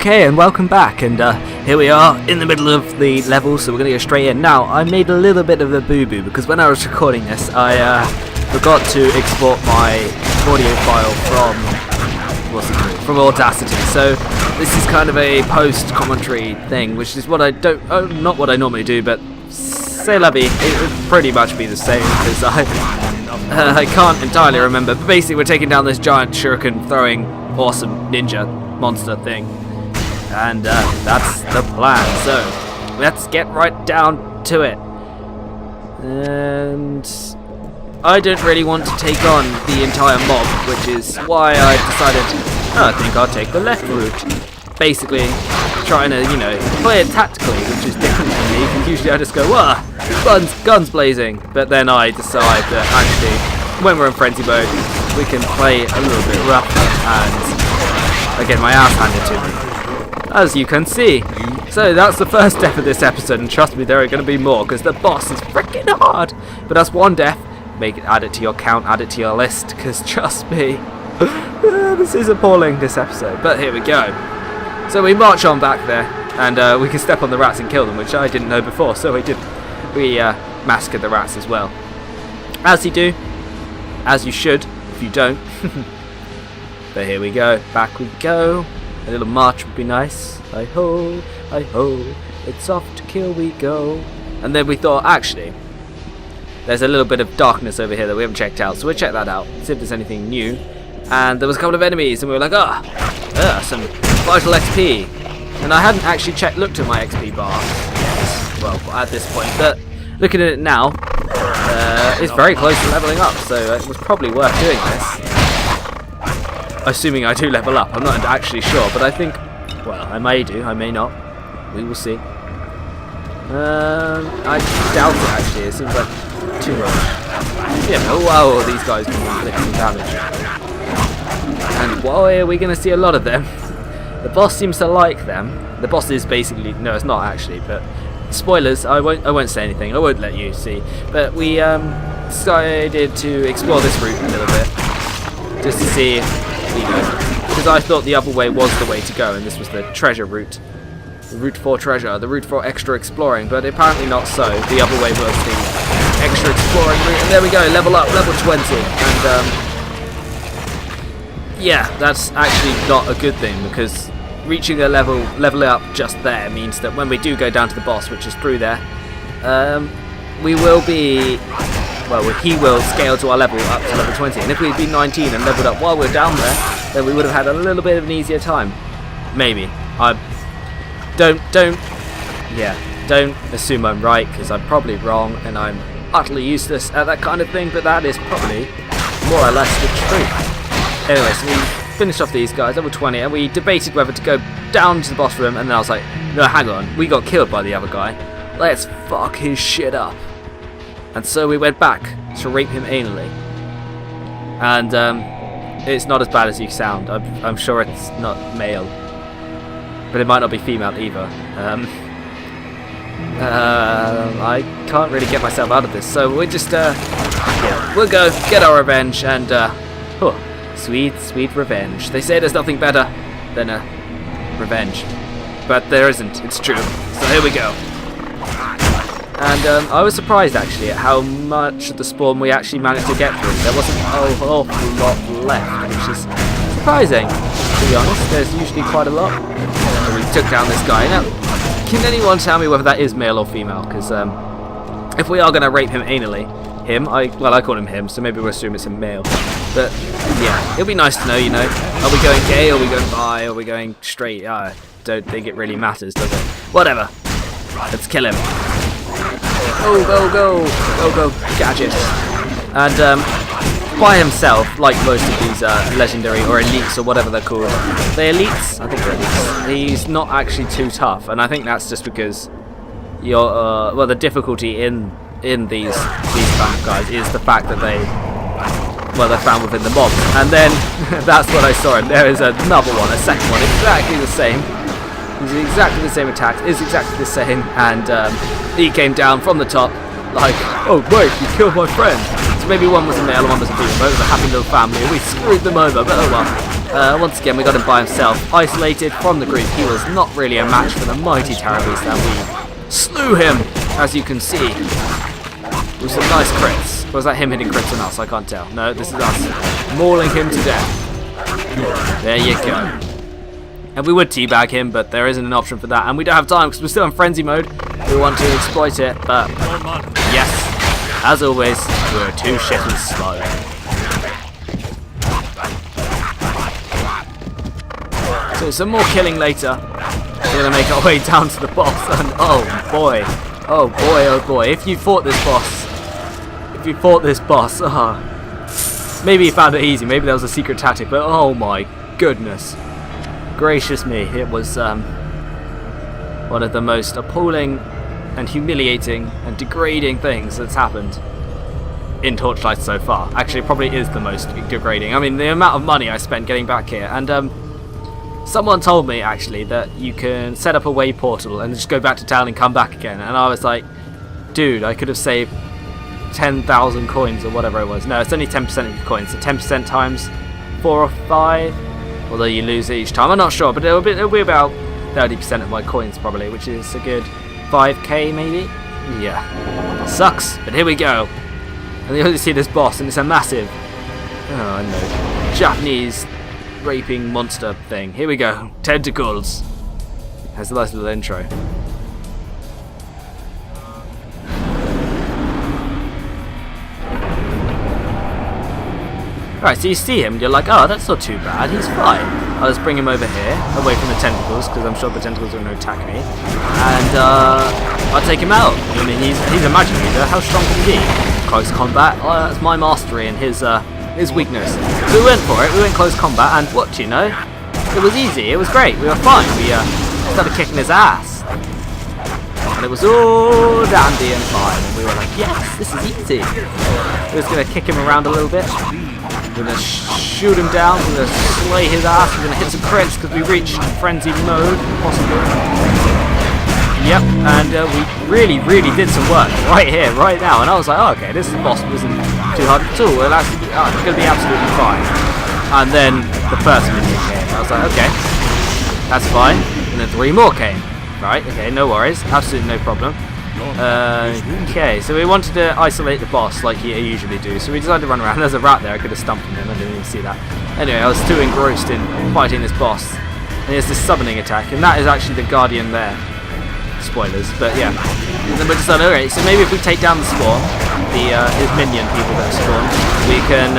Okay, and welcome back, and here we are in the middle of the level, so we're going to go straight in. Now, I made a little bit of a boo-boo, because when I was recording this, I forgot to export my audio file from Audacity, so this is kind of a post-commentary thing, which is what I don't, not what I normally do, but c'est la vie, it would pretty much be the same, because I can't entirely remember, but basically we're taking down this giant shuriken throwing awesome ninja monster thing. And that's the plan, so let's get right down to it. And I don't really want to take on the entire mob, which is why I decided, I think I'll take the left route. Basically, trying to, play it tactically, which is different from me, because usually I just go, guns blazing. But then I decide that actually, when we're in frenzy mode, we can play a little bit rougher, and I get my ass handed to me, as you can see. So that's the first death of this episode, and trust me, there are going to be more, because the boss is freaking hard. But that's one death. Add it to your count, add it to your list, because trust me, this is appalling, this episode. But here we go. So we march on back there, and we can step on the rats and kill them, which I didn't know before, so we did. We massacred the rats as well. As you do, as you should, if you don't. But here we go, back we go. A little march would be nice. Hi-ho, hi-ho, it's off to kill we go. And then we thought, actually, there's a little bit of darkness over here that we haven't checked out, so we'll check that out, see if there's anything new. And there was a couple of enemies, and we were like, some vital XP. And I hadn't actually looked at my XP bar yet, well, at this point, but looking at it now, it's very close to leveling up, so it was probably worth doing this. Assuming I do level up, I'm not actually sure, but I think, well, I may do, I may not. We will see. I doubt it actually, it seems like too much. Yeah, oh wow, these guys can inflict some damage. And boy, are we going to see a lot of them. The boss seems to like them. The boss is basically, no it's not actually, but spoilers, I won't say anything, I won't let you see. But we decided to explore this route a little bit, just to see, because I thought the other way was the way to go, and this was the treasure route. The route for treasure, the route for extra exploring, but apparently not so. The other way was the extra exploring route, and there we go, level up, level 20, and yeah, that's actually not a good thing, because reaching a level up just there means that when we do go down to the boss, which is through there, we will be, well, he will scale to our level up to level 20, and if we'd been 19 and leveled up while we're down there, then we would have had a little bit of an easier time. Maybe. Don't assume I'm right, because I'm probably wrong, and I'm utterly useless at that kind of thing, but that is probably more or less the truth. Anyway, so we finished off these guys, level 20, and we debated whether to go down to the boss room, and then I was like, no, hang on, we got killed by the other guy. Let's fuck his shit up. And so we went back to rape him anally. And it's not as bad as you sound. I'm sure it's not male. But it might not be female either. I can't really get myself out of this. So we'll just, yeah, we'll go get our revenge. And, sweet, sweet revenge. They say there's nothing better than a revenge. But there isn't. It's true. So here we go. And I was surprised actually at how much of the spawn we actually managed to get through. There wasn't an awful lot left, which is surprising, to be honest. There's usually quite a lot. So we took down this guy. Now, can anyone tell me whether that is male or female? Because if we are going to rape him anally, I call him him, so maybe we'll assume it's a male. But yeah, it'll be nice to know, Are we going gay, are we going bi, are we going straight? I don't think it really matters, does it? Whatever. Let's kill him. Go, go, go, go, go, gadget. And by himself, like most of these legendary or elites or whatever they're called, they're elites? I think they're elites. He's not actually too tough, and I think that's just because you're, the difficulty in these kind of guys is the fact that they're found within the mobs. And then, that's what I saw, and there is another one, a second one, exactly the same. He's exactly the same attacks, is exactly the same, and he came down from the top, like, oh wait, you killed my friend. So maybe one was a male and one was a female, but it was a happy little family, and we screwed them over, but oh well. Once again, we got him by himself, isolated from the group. He was not really a match for the mighty Terrorbeast, and we slew him, as you can see, with some nice crits. Or was that him hitting crits on us? I can't tell. No, this is us mauling him to death. There you go. And we would teabag him, but there isn't an option for that. And we don't have time because we're still in frenzy mode. We want to exploit it, but yes, as always, we're too shit and slow. So some more killing later. We're going to make our way down to the boss. And oh boy, oh boy, oh boy. If you fought this boss, maybe you found it easy. Maybe that was a secret tactic, but oh my goodness. Gracious me, it was one of the most appalling and humiliating and degrading things that's happened in Torchlight so far. Actually, it probably is the most degrading. I mean, the amount of money I spent getting back here, and someone told me actually that you can set up a way portal and just go back to town and come back again, and I was like, dude, I could have saved 10,000 coins or whatever it was. No, it's only 10% of your coins, so 10% times 4 or 5. Although you lose it each time, I'm not sure, but it'll be about 30% of my coins probably, which is a good 5k maybe? Yeah. Sucks, but here we go. And you only see this boss, and it's a massive, oh no, Japanese raping monster thing. Here we go. Tentacles. Has a nice little intro. Right, so you see him, and you're like, oh, that's not too bad, he's fine. I'll just bring him over here, away from the tentacles, because I'm sure the tentacles are going to attack me. And I'll take him out. I mean, he's a magic user, how strong can he be? Close combat, oh, that's my mastery and his weakness. So we went for it, we went close combat, and what do you know? It was easy, it was great, we were fine. We started kicking his ass. And it was all dandy and fine. And we were like, yes, this is easy. We're just going to kick him around a little bit. We're going to shoot him down, we're going to slay his ass, we're going to hit some crits because we reached frenzy mode, possibly. Yep, and we really did some work right here, right now, and I was like, oh, okay, this boss wasn't too hard at all, it's going to be absolutely fine. And then the first minion came, I was like, okay, that's fine, and then 3 more came. Right, okay, no worries, absolutely no problem. Okay, so we wanted to isolate the boss like you usually do, so we decided to run around. There's a rat there, I could have stumped him, I didn't even see that. Anyway, I was too engrossed in fighting this boss. And he has this summoning attack, and that is actually the Guardian there. Spoilers, but yeah. And then we decided, alright, so maybe if we take down the spawn, his minion people that spawn, we can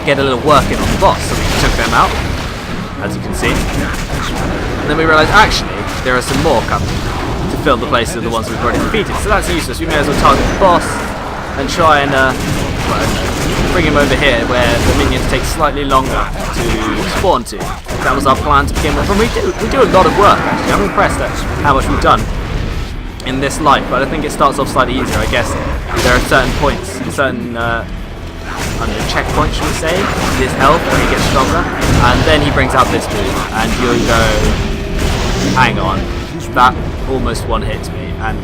get a little work in on the boss. So we took them out, as you can see. And then we realised, actually, there are some more coming to fill the places of the ones we've already defeated. So that's useless. We may as well target the boss and try and bring him over here where the minions take slightly longer to spawn to. That was our plan to begin with. And we do a lot of work actually. I'm impressed at how much we've done in this life, but I think it starts off slightly easier. I guess there are certain points, certain checkpoints, should we say, his health when he gets stronger, and then he brings out this move, and you'll go, hang on, that almost one-hits me, and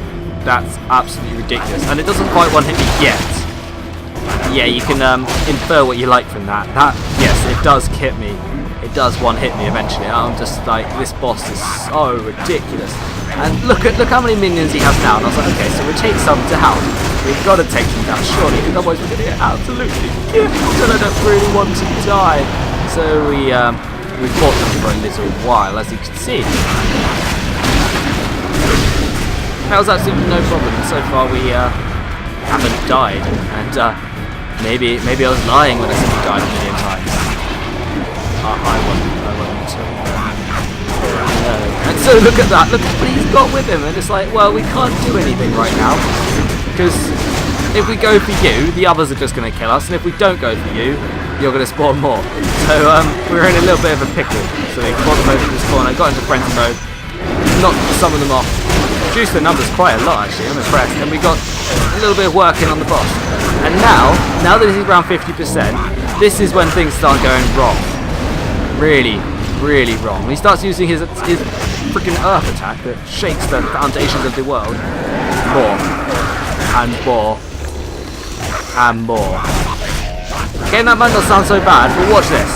that's absolutely ridiculous, and it doesn't quite one-hit me yet. Yeah, you can infer what you like from that. Yes, it does hit me. It does one-hit me eventually. I'm just like, this boss is so ridiculous. And look how many minions he has now. And I was like, okay, so we take some down. We've got to take them down, surely, because otherwise we're going to get absolutely killed, and I don't really want to die. So we fought them for a little while, as you can see. That was absolutely no problem. So far we haven't died, and maybe I was lying when I said we died a million times. I wasn't. And so look at that, look at what he's got with him, and it's like, well, we can't do anything right now, because if we go for you, the others are just going to kill us, and if we don't go for you, you're going to spawn more. So we're in a little bit of a pickle. So we brought them over to this corner, got into frenzy mode, knocked some of them off, reduced the numbers quite a lot actually, I'm impressed, and we got a little bit of work in on the boss. And now that he's around 50%, this is when things start going wrong. Really wrong. When he starts using his freaking Urgh attack that shakes the foundations of the world. More. And more. And more. Okay, that might not sound so bad, but watch this.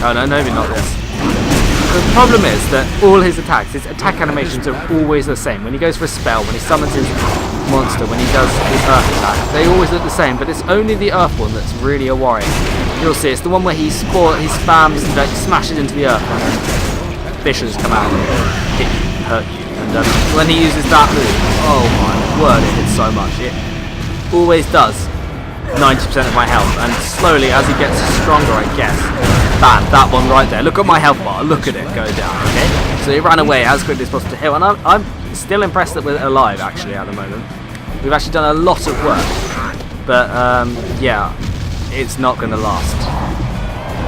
Oh no, maybe not this. The problem is that all his attack animations are always the same. When he goes for a spell, when he summons his monster, when he does his earth attack, they always look the same, but it's only the earth one that's really a worry. You'll see, it's the one where he spams and like, smashes into the earth and then fishes come out and hit you, hurt you. And when he uses that move, oh my word, it hits so much. It always does 90% of my health, and slowly as he gets stronger, I guess. Bam, that one right there. Look at my health bar. Look at it go down, okay? So he ran away as quickly as possible to heal, and I'm still impressed that we're alive, actually, at the moment. We've actually done a lot of work, but yeah, it's not going to last.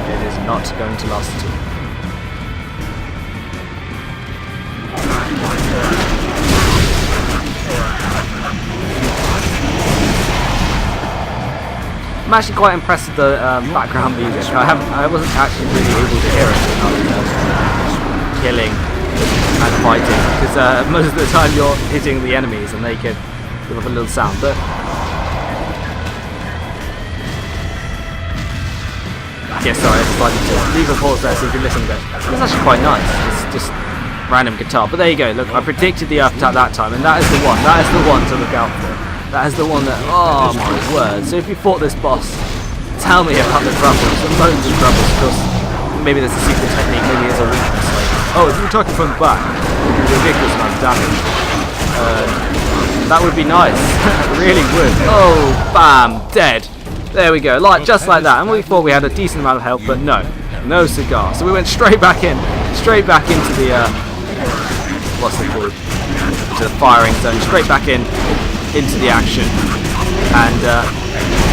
It is not going to last at all. I'm actually quite impressed with the background music. I wasn't actually really able to hear it when I was killing and fighting, because most of the time you're hitting the enemies and they could give up a little sound. But yeah, sorry, I decided to leave a pause there so you can listen to it. It's actually quite nice. It's just random guitar. But there you go. Look, I predicted the earth attack that time, and that is the one. That is the one to look out for. That is the one that, oh my word. So if you fought this boss, tell me about the troubles, the loads of troubles, because maybe there's a secret technique, maybe there's a weakness, like, oh, if you're attacking from the back, you do a ridiculous amount of damage. That would be nice, really would. Oh, bam, dead. There we go, like just like that. And we thought we had a decent amount of health, but no cigar. So we went straight back into the, what's it called, to the firing zone, straight back into the action, and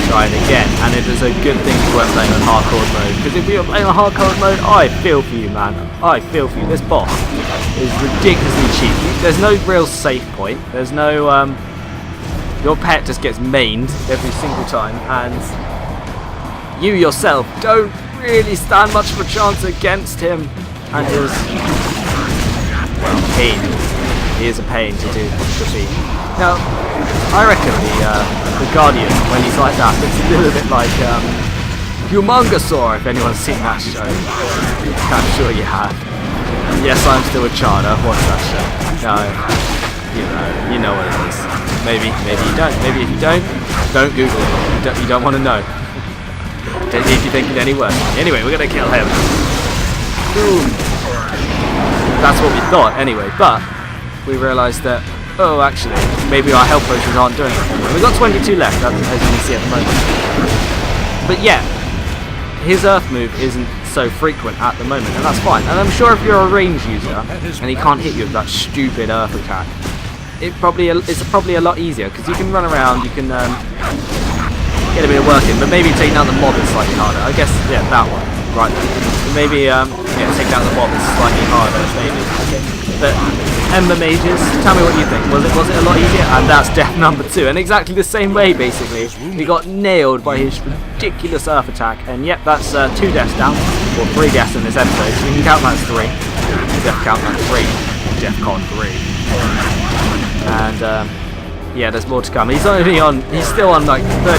try it again. And it is a good thing we weren't playing on hardcore mode, because if we were playing on hardcore mode, I feel for you, man. I feel for you. This boss is ridiculously cheap. There's no real save point. There's no your pet just gets mained every single time, and you yourself don't really stand much of a chance against him and his, well, pain. He is a pain to defeat. Now, I reckon the Guardian, when he's like that, looks a little bit like Humongosaur, if anyone's seen that show. I'm sure you have. Yes, I'm still a child, I've watched that show. No, you know what it is. Maybe you don't. Maybe if you don't Google it. You don't want to know. Don't need you thinking any worse. Anyway, we're going to kill him. Boom. That's what we thought, anyway, but we realised that, oh, actually, maybe our health potions aren't doing it. We've got 22 left, as you can see at the moment. But yeah, his earth move isn't so frequent at the moment, and that's fine. And I'm sure if you're a range user and he can't hit you with that stupid earth attack, it's probably a lot easier, because you can run around, you can get a bit of work in, but maybe taking out the mob is slightly harder. I guess, yeah, that one, right there. Maybe, taking out the mob is slightly harder, maybe. Okay. But Ember Mages, tell me what you think. Was it a lot easier? And that's death number 2. And exactly the same way, basically. We got nailed by his ridiculous earth attack. And yep, that's 2 deaths down. Or 3 deaths in this episode. So you can count that as 3. Death count that 3. Defcon 3. And yeah, there's more to come. He's still on like 33%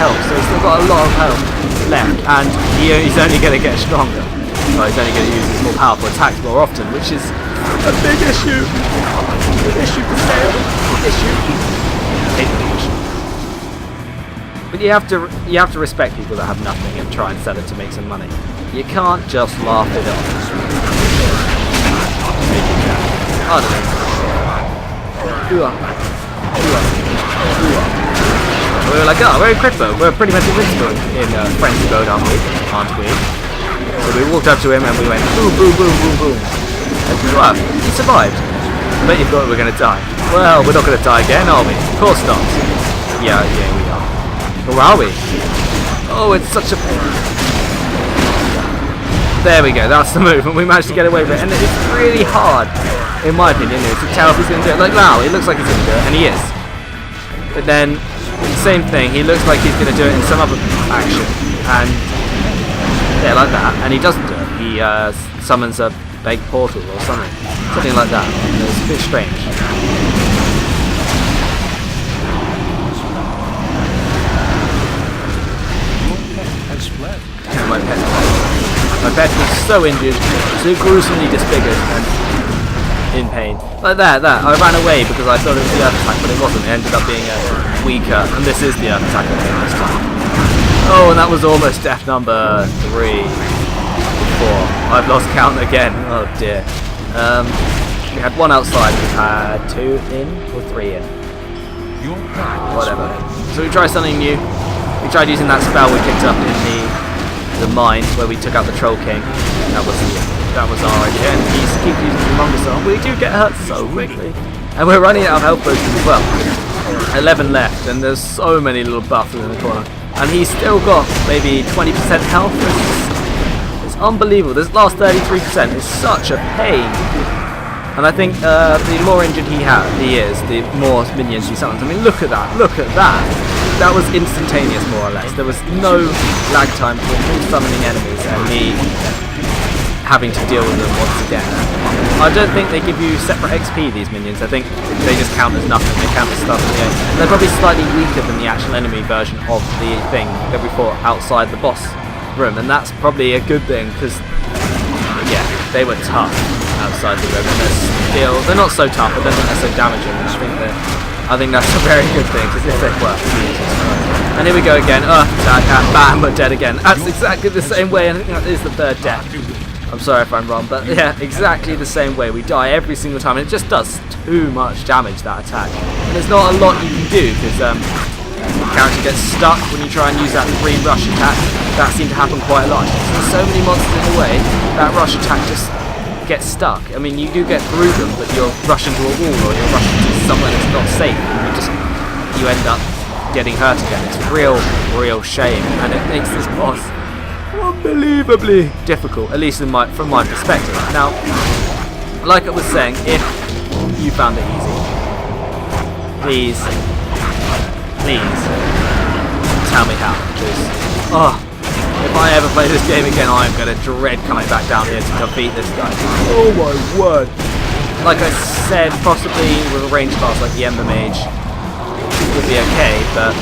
health. So he's still got a lot of health left. And he's only going to get stronger. Well, he's only going to use his more powerful attacks more often, which is a big issue. Big issue for sale. Big issue. Big issue. But you have to respect people that have nothing and try and sell it to make some money. You can't just laugh it off. I don't know. We were like, oh, we're in crypto. We're pretty much invincible in frenzy mode, aren't we? So we walked up to him and we went boom, boom, boom, boom, boom. And wow, he survived. I bet you thought we were going to die. Well, we're not going to die again, are we? Of course not. Yeah, we are. Or are we? Oh, it's such a... There we go, that's the move, and we managed to get away with it. And it's really hard, in my opinion, to tell if he's going to do it. Like now, it looks like he's going to do it, and he is. But then, same thing, he looks like he's going to do it in some other action. And... yeah, like that, and he doesn't do it. He summons a big portal or something like that. It's a bit strange. My pet has fled. My pet. My pet was so injured, so gruesomely disfigured and in pain. Like that. I ran away because I thought it was the Earth attack, but it wasn't. It ended up being weaker, and this is the Earth attack I think this time. Oh, and that was almost death number 3. 4. I've lost count again. Oh dear. We had 1 outside. We've had 2 in or 3 in. Whatever. So we tried something new. We tried using that spell we picked up in the mine where we took out the Troll King. That was our idea. And he keeps using the Humongous Arm. We do get hurt so quickly. And we're running out of health potions as well. 11 left, and there's so many little buffs in the corner. And he's still got maybe 20% health. It's unbelievable. This last 33% is such a pain. And I think the more injured he is, the more minions he summons. I mean, look at that. That was instantaneous, more or less. There was no lag time for him summoning enemies and me having to deal with them once again. I don't think they give you separate XP, these minions. I think they just count as nothing. They count as stuff. They're probably slightly weaker than the actual enemy version of the thing that we fought outside the boss room. And that's probably a good thing, because, yeah, they were tough outside the room. And they're not so tough, but they're so damaging. I think that's a very good thing, because if they were, and here we go again. Attack, and bam, we're dead again. That's exactly the same way, and I think that is the 3rd death. I'm sorry if I'm wrong, but yeah, exactly the same way. We die every single time, and it just does too much damage, that attack. And there's not a lot you can do, because the character gets stuck when you try and use that free rush attack. That seemed to happen quite a lot. There's so many monsters in the way, that rush attack just get stuck. I mean, you do get through them, but you're rushing to a wall or you're rushing to somewhere that's not safe, and you end up getting hurt again. It's a real shame, and it makes this boss unbelievably difficult, at least from my perspective. Now, like I was saying, if you found it easy, please tell me how, because if I ever play this game again, I am going to dread coming back down here to defeat this guy. Oh my word. Like I said, possibly with a range class like the Ember Mage would be okay, but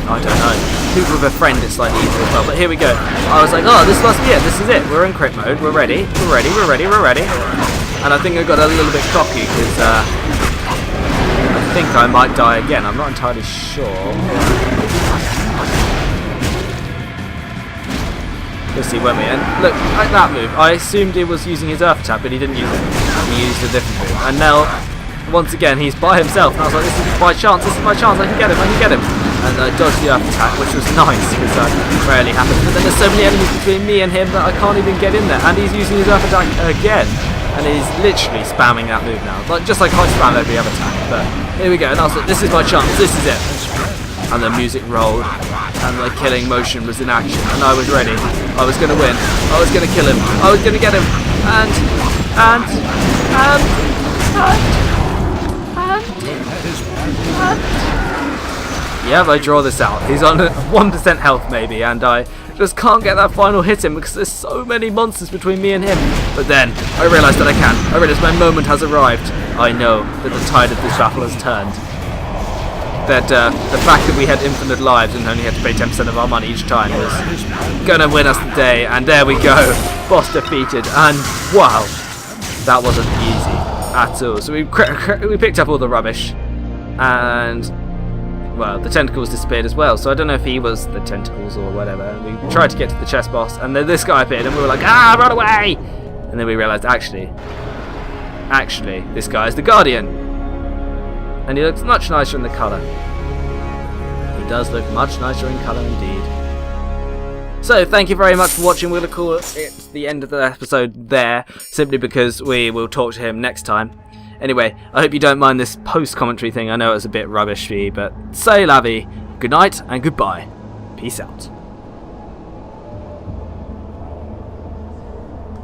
I don't know. People with a friend it's slightly easier as well, but here we go. I was like, oh, this must be it, this is it. We're in crit mode, we're ready. And I think I got a little bit cocky, because I think I might die again. I'm not entirely sure. We'll see when we end. Look, at that move, I assumed he was using his Earth attack, but he didn't use it. He used a different move. And now, once again, he's by himself. And I was like, this is my chance, I can get him. And I dodged the Earth attack, which was nice, because that rarely happens. But then there's so many enemies between me and him that I can't even get in there. And he's using his Earth attack again. And he's literally spamming that move now. Just like I spam every other attack. But here we go. And I was like, this is my chance, this is it. And the music rolled, and the killing motion was in action, and I was ready. I was going to win. I was going to kill him. I was going to get him. And yeah, I draw this out. He's on 1% health maybe, and I just can't get that final hit in because there's so many monsters between me and him. But then I realised that I can. I realised my moment has arrived. I know that the tide of this battle has turned. That the fact that we had infinite lives and only had to pay 10% of our money each time was gonna win us the day, and there we go, boss defeated, and wow, that wasn't easy at all. So we picked up all the rubbish, and well, the tentacles disappeared as well, so I don't know if he was the tentacles or whatever. We tried to get to the chess boss, and then this guy appeared, and we were like, run away! And then we realised, actually, this guy is the Guardian. And he looks much nicer in the colour. He does look much nicer in colour indeed. So, thank you very much for watching. We're going to call it the end of the episode there, simply because we will talk to him next time. Anyway, I hope you don't mind this post-commentary thing. I know it's a bit rubbishy, but say la vie, good night and goodbye. Peace out.